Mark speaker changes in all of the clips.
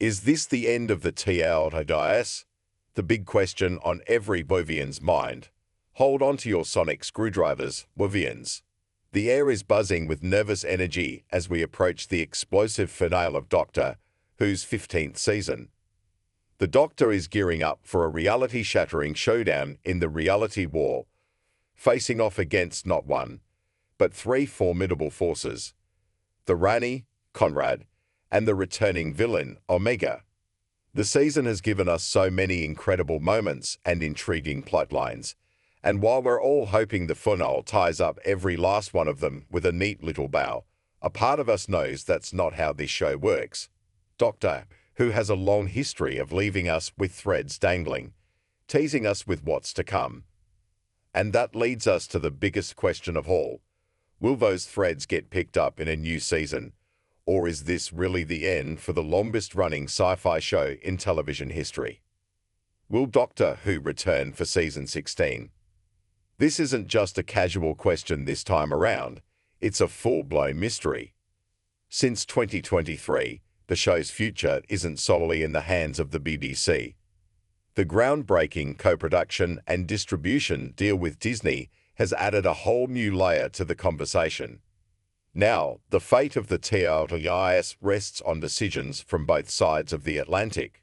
Speaker 1: Is this the end of the TLDIS? The big question on every Wovian's mind. Hold on to your sonic screwdrivers, Wovians. The air is buzzing with nervous energy as we approach the explosive finale of Doctor Who's 15th season. The Doctor is gearing up for a reality-shattering showdown in the reality war, facing off against not one, but three formidable forces: the Rani, Conrad, and the returning villain, Omega. The season has given us so many incredible moments and intriguing plotlines, and while we're all hoping the finale ties up every last one of them with a neat little bow, a part of us knows that's not how this show works. Doctor Who has a long history of leaving us with threads dangling, teasing us with what's to come. And that leads us to the biggest question of all. Will those threads get picked up in a new season? Or is this really the end for the longest-running sci-fi show in television history? Will Doctor Who return for season 16? This isn't just a casual question this time around, it's a full-blown mystery. Since 2023, the show's future isn't solely in the hands of the BBC. The groundbreaking co-production and distribution deal with Disney has added a whole new layer to the conversation. Now, the fate of the TLDIS rests on decisions from both sides of the Atlantic.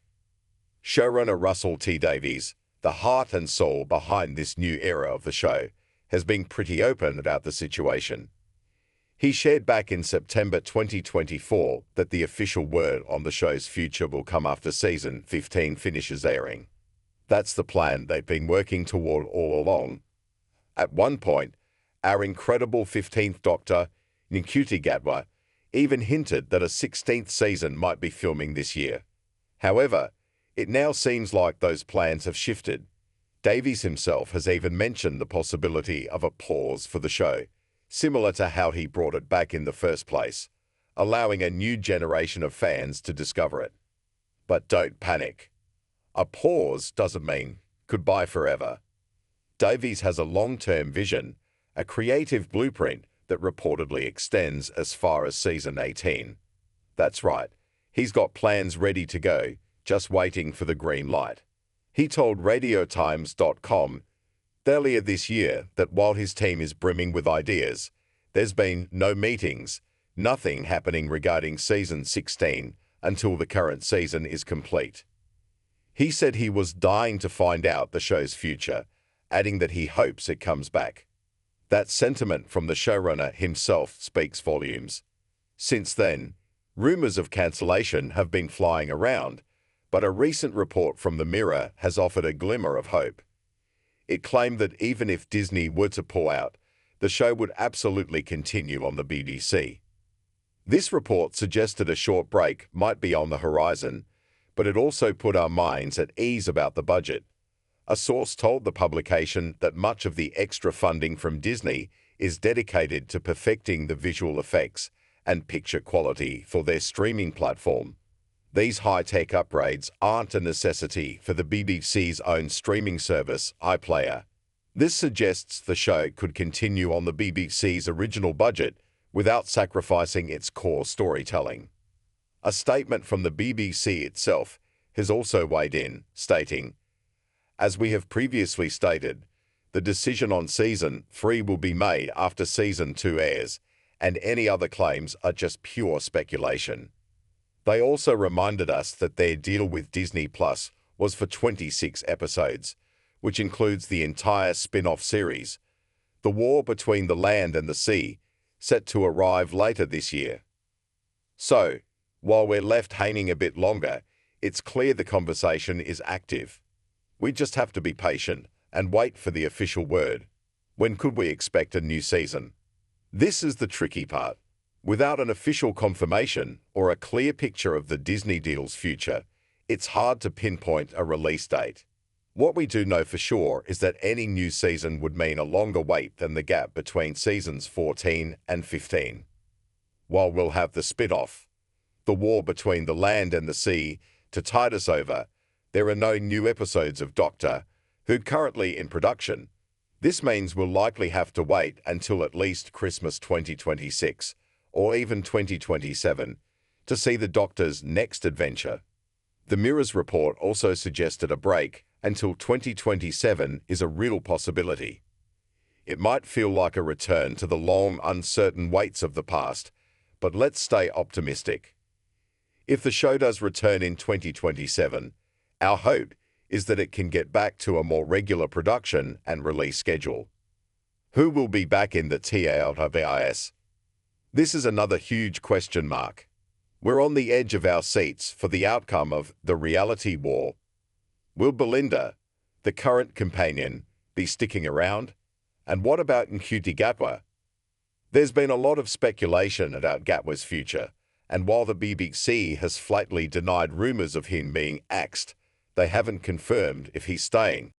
Speaker 1: Showrunner Russell T Davies, the heart and soul behind this new era of the show, has been pretty open about the situation. He shared back in September 2024 that the official word on the show's future will come after season 15 finishes airing. That's the plan they've been working toward all along. At one point, our incredible 15th Doctor, Ncuti Gatwa, even hinted that a 16th season might be filming this year. However, it now seems like those plans have shifted. Davies himself has even mentioned the possibility of a pause for the show, similar to how he brought it back in the first place, allowing a new generation of fans to discover it. But don't panic. A pause doesn't mean goodbye forever. Davies has a long-term vision, a creative blueprint that reportedly extends as far as season 18. That's right, he's got plans ready to go, just waiting for the green light. He told RadioTimes.com earlier this year that while his team is brimming with ideas, there's been no meetings, nothing happening regarding season 16 until the current season is complete. He said he was dying to find out the show's future, adding that he hopes it comes back. That sentiment from the showrunner himself speaks volumes. Since then, rumors of cancellation have been flying around, but a recent report from the Mirror has offered a glimmer of hope. It claimed that even if Disney were to pull out, the show would absolutely continue on the BBC. This report suggested a short break might be on the horizon, but it also put our minds at ease about the budget. A source told the publication that much of the extra funding from Disney is dedicated to perfecting the visual effects and picture quality for their streaming platform. These high-tech upgrades aren't a necessity for the BBC's own streaming service, iPlayer. This suggests the show could continue on the BBC's original budget without sacrificing its core storytelling. A statement from the BBC itself has also weighed in, stating, "As we have previously stated, the decision on Season 3 will be made after Season 2 airs, and any other claims are just pure speculation." They also reminded us that their deal with Disney Plus was for 26 episodes, which includes the entire spin-off series, The War Between the Land and the Sea, set to arrive later this year. So, while we're left hanging a bit longer, it's clear the conversation is active. We just have to be patient and wait for the official word. When could we expect a new season? This is the tricky part. Without an official confirmation or a clear picture of the Disney deal's future, it's hard to pinpoint a release date. What we do know for sure is that any new season would mean a longer wait than the gap between seasons 14 and 15. While we'll have the spin-off, The War Between the Land and the Sea, to tide us over, there are no new episodes of Doctor Who currently in production. This means we'll likely have to wait until at least Christmas 2026, or even 2027, to see the Doctor's next adventure. The Mirror's report also suggested a break until 2027 is a real possibility. It might feel like a return to the long, uncertain waits of the past, but let's stay optimistic. If the show does return in 2027, our hope is that it can get back to a more regular production and release schedule. Who will be back in the TLDBIS? This is another huge question mark. We're on the edge of our seats for the outcome of the reality war. Will Belinda, the current companion, be sticking around? And what about Ncuti Gatwa? There's been a lot of speculation about Gatwa's future, and while the BBC has flatly denied rumours of him being axed, they haven't confirmed if he's staying.